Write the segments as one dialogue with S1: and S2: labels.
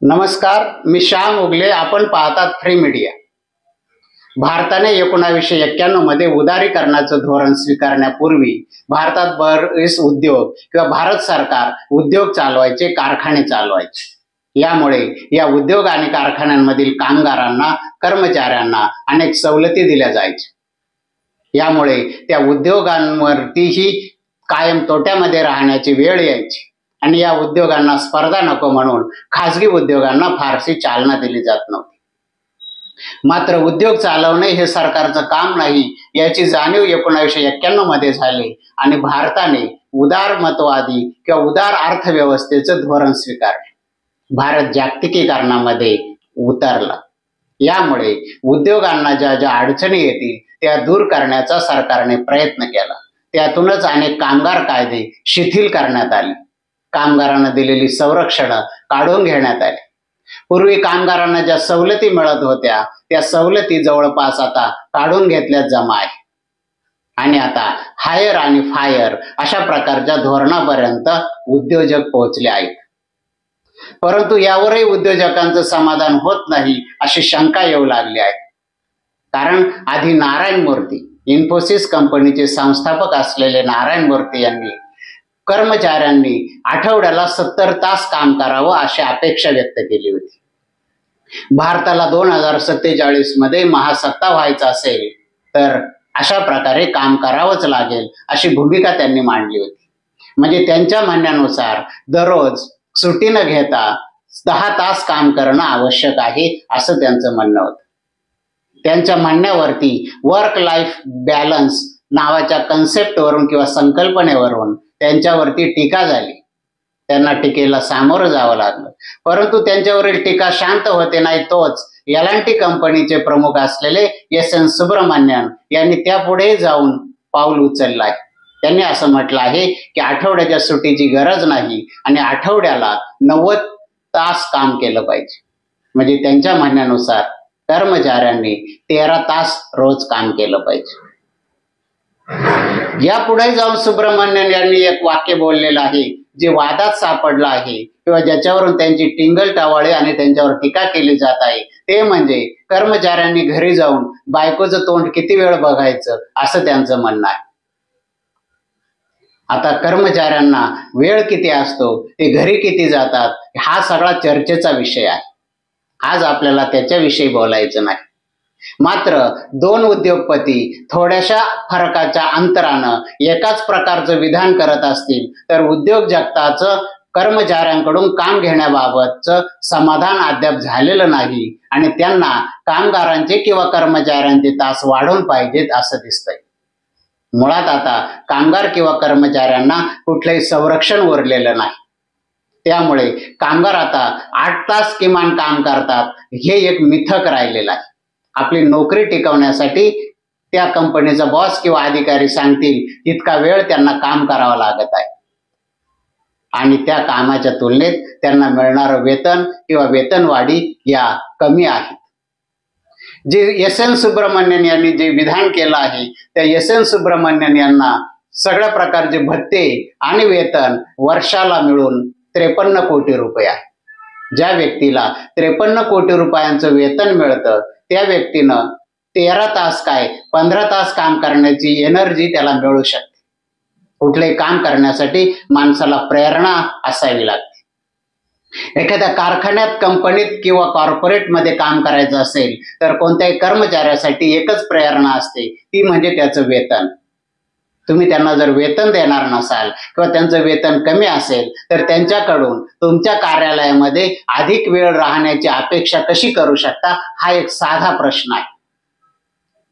S1: नमस्कार, मी श्याम उगले. आपण पाहतात फ्री मीडिया. भारताने 1991 मध्ये उदारीकरणाचं धोरण स्वीकारण्यापूर्वी भारतात बरेच उद्योग किंवा भारत सरकार उद्योग चालवायचे, कारखाने चालवायचे. यामुळे या उद्योग आणि कारखान्यांमधील कामगारांना, कर्मचाऱ्यांना अनेक सवलती दिल्या जायच्या. यामुळे त्या उद्योगांवरतीही कायम तोट्यामध्ये राहण्याची वेळ यायची आणि या उद्योगांना स्पर्धा नको म्हणून खासगी उद्योगांना फारशी चालना दिली जात नव्हती. मात्र उद्योग चालवणे हे सरकारचं काम नाही याची जाणीव 1991 मध्ये झाली आणि भारताने उदारमतवादी किंवा उदार अर्थव्यवस्थेचं धोरण स्वीकारले. भारत जागतिकीकरणामध्ये उतरला. यामुळे उद्योगांना ज्या ज्या अडचणी येतील त्या दूर करण्याचा सरकारने प्रयत्न केला. त्यातूनच अनेक कामगार कायदे शिथिल करण्यात आले. कामगारांना दिलेली संरक्षण काढून घेण्यात आली. पूर्वी कामगारांना ज्या सवलती मिळत होत्या त्या सवलती जवळपास आता काढून घेतल्यात जमा आहे आणि आता हायर आणि फायर अशा प्रकारच्या धोरणापर्यंत उद्योजक पोहोचले आहेत. परंतु यावरही उद्योजकांचं समाधान होत नाही अशी शंका येऊ लागली आहे. कारण आधी नारायण मूर्ती, इन्फोसिस कंपनीचे संस्थापक असलेले नारायण मूर्ती यांनी कर्मचाऱ्यांनी आठवड्याला 70 तास काम करावं अशी अपेक्षा व्यक्त केली होती. भारताला 2047 मध्ये महासत्ता व्हायचं असेल तर अशा प्रकारे काम करावंच लागेल अशी भूमिका त्यांनी मांडली होती. म्हणजे त्यांच्या म्हणण्यानुसार दररोज सुट्टी न घेता 10 तास काम करणं आवश्यक आहे असं त्यांचं म्हणणं होतं. त्यांच्या म्हणण्यावरती वर्क लाईफ बॅलन्स नावाच्या कन्सेप्टवरून किंवा संकल्पनेवरून त्यांच्यावरती टीका झाली. त्यांना टीकेला सामोरं जावं लागलं. परंतु त्यांच्यावरील टीका शांत होते नाही. तोच L&T कंपनीचे प्रमुख असलेले S.N. सुब्रमण्यन यांनी त्यापुढे जाऊन पाऊल उचललं आहे. त्यांनी असं म्हटलं आहे की आठवड्याच्या सुट्टीची गरज नाही आणि आठवड्याला 90 तास काम केलं पाहिजे. म्हणजे त्यांच्या म्हणण्यानुसार कर्मचाऱ्यांनी 13 तास रोज काम केलं पाहिजे. यापुढे जाऊन सुब्रमण्यन यांनी एक वाक्य बोललेलं आहे जे वादात सापडलं आहे किंवा ज्याच्यावरून त्यांची टिंगल-टवाळे आणि त्यांच्यावर टीका केली जात आहे. ते म्हणजे कर्मचाऱ्यांनी घरी जाऊन बायकोचं तोंड किती वेळ बघायचं असं त्यांचं म्हणणं आहे. आता कर्मचाऱ्यांना वेळ किती असतो, ते घरी किती जातात, हा सगळा चर्चेचा विषय आहे. आज आपल्याला त्याच्याविषयी बोलायचं नाही. मात्र दोन उद्योगपती थोड्याशा फरकाच्या अंतरानं एकाच प्रकारचं विधान करत असतील तर उद्योग जगताचं कर्मचाऱ्यांकडून काम घेण्याबाबतचं समाधान अद्याप झालेलं नाही आणि त्यांना कामगारांचे किंवा कर्मचाऱ्यांचे तास वाढवून पाहिजेत असं दिसतंय. मुळात आता कामगार किंवा कर्मचाऱ्यांना कुठलंही संरक्षण उरलेलं नाही. त्यामुळे कामगार आता 8 तास किमान काम करतात हे एक मिथक राहिलेलं आहे. आपली नोकरी टिकवण्यासाठी त्या कंपनीचा बॉस किंवा अधिकारी सांगतील तितका वेळ त्यांना काम करावं लागत आहे आणि त्या कामाच्या तुलनेत त्यांना मिळणारं वेतन किंवा वेतनवाढी या कमी आहेत. जे S.N. सुब्रमण्यन यांनी जे विधान केलं आहे त्या S.N. सुब्रमण्यन यांना सगळ्या प्रकारचे भत्ते आणि वेतन वर्षाला मिळून 53 कोटी रुपये आहे. ज्या व्यक्तीला 53 कोटी रुपयांचं वेतन मिळतं त्या व्यक्तीनं 13 तास काय 15 तास काम करण्याची एनर्जी त्याला मिळू शकते. कुठलेही काम करण्यासाठी माणसाला प्रेरणा असावी लागते. एखाद्या कारखान्यात, कंपनीत किंवा कॉर्पोरेटमध्ये काम करायचं असेल तर कोणत्याही कर्मचाऱ्यासाठी एकच प्रेरणा असते, ती म्हणजे त्याचं वेतन. तुम्ही त्यांना जर वेतन देणार नसाल किंवा त्यांचं वेतन कमी असेल तर त्यांच्याकडून तुमच्या कार्यालयामध्ये अधिक वेळ राहण्याची अपेक्षा कशी करू शकता, हा एक साधा प्रश्न आहे.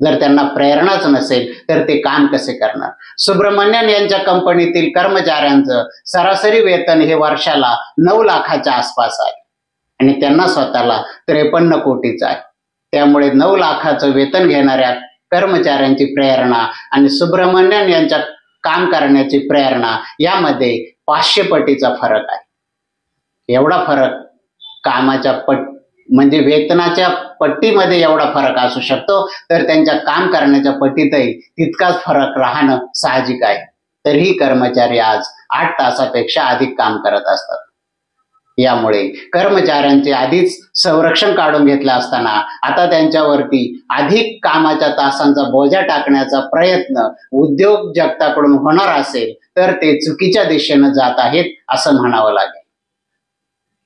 S1: जर त्यांना प्रेरणाच नसेल तर ते काम कसे करणार? सुब्रमण्यन यांच्या कंपनीतील कर्मचाऱ्यांचं सरासरी वेतन हे वर्षाला 9 लाखाच्या आसपास आहे आणि त्यांना स्वतःला 53 कोटीचं आहे. त्यामुळे 9 लाखाचं वेतन घेणाऱ्या कर्मचाऱ्यांची प्रेरणा आणि सुब्रमण्यन यांच्या काम करण्याची प्रेरणा यामध्ये 500 पटीचा फरक आहे. एवढा फरक कामाच्या म्हणजे वेतनाच्या पट्टीमध्ये एवढा फरक असू शकतो तर त्यांच्या काम करण्याच्या पट्टीतही तितकाच फरक राहणं साहजिक आहे. तरीही कर्मचारी आज 8 तासापेक्षा अधिक काम करत असतात. यामुळे कर्मचाऱ्यांचे आधीच संरक्षण काढून घेतलं असताना आता त्यांच्यावरती अधिक कामाच्या तासांचा बोजा टाकण्याचा प्रयत्न उद्योग जगताकडून होणार असेल तर ते चुकीच्या दिशेनं जात आहेत असं म्हणावं लागेल.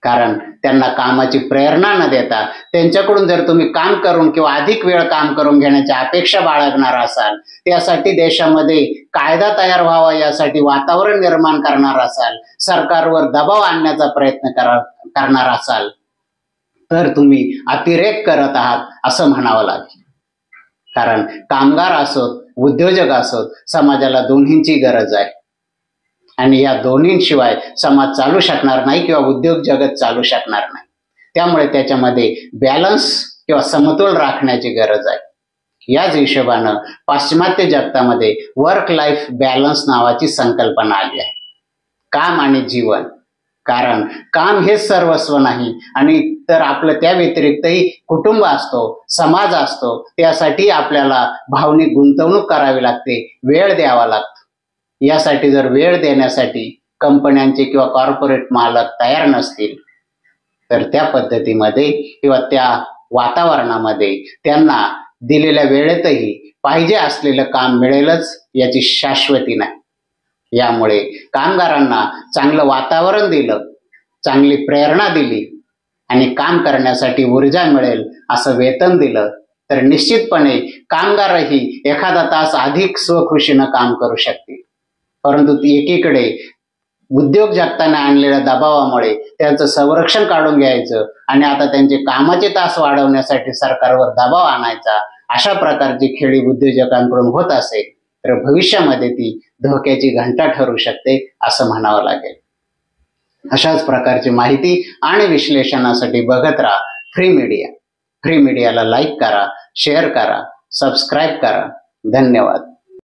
S1: कारण त्यांना कामाची प्रेरणा न देता त्यांच्याकडून जर तुम्ही काम करून किंवा अधिक वेळ काम करून घेण्याची अपेक्षा बाळगणार असाल, त्यासाठी देशामध्ये कायदा तयार व्हावा यासाठी वातावरण निर्माण करणार असाल, सरकारवर दबाव आणण्याचा प्रयत्न करणार असाल तर तुम्ही अतिरेक करत आहात असं म्हणावं लागेल. कारण कामगार असोत, उद्योजक असोत, समाजाला दोन्हींची गरज आहे आणि या दोन्हींशिवाय समाज चालू शकणार नाही किंवा उद्योग जगत चालू शकणार नाही. त्यामुळे त्याच्यामध्ये बॅलन्स किंवा समतोल राखण्याची गरज आहे. याच हिशोबानं पाश्चिमात्य जगतामध्ये वर्क लाईफ बॅलन्स नावाची संकल्पना आली आहे, काम आणि जीवन. कारण काम हेच सर्वस्व नाही आणि तर आपलं त्या व्यतिरिक्तही कुटुंब असतो, समाज असतो. त्यासाठी आपल्याला भावनिक गुंतवणूक करावी लागते, वेळ द्यावा लागतो. यासाठी जर वेळ देण्यासाठी कंपन्यांचे किंवा कॉर्पोरेट मालक तयार नसतील तर त्या पद्धतीमध्ये किंवा त्या वातावरणामध्ये त्यांना दिलेल्या वेळेतही पाहिजे असलेलं काम मिळेलच याची शाश्वती नाही. यामुळे कामगारांना चांगलं वातावरण दिलं, चांगली प्रेरणा दिली आणि काम करण्यासाठी ऊर्जा मिळेल असं वेतन दिलं तर निश्चितपणे कामगारही एखादा तास अधिक स्वखुशीनं काम करू शकतील. परंतु एकीकडे उद्योग जगताना आणलेल्या दबावामुळे त्यांचं संरक्षण काढून घ्यायचं आणि आता त्यांचे कामाचे तास वाढवण्यासाठी सरकारवर दबाव आणायचा, अशा प्रकारची खेळी उद्योजकांकडून होत असेल तर भविष्यामध्ये ती धोक्याची घंटा ठरू शकते असं म्हणावं लागेल. अशाच प्रकारची माहिती आणि विश्लेषणासाठी बघत राहा फ्री मीडिया. फ्री मीडियाला लाईक करा, शेअर करा, सबस्क्राईब करा. धन्यवाद.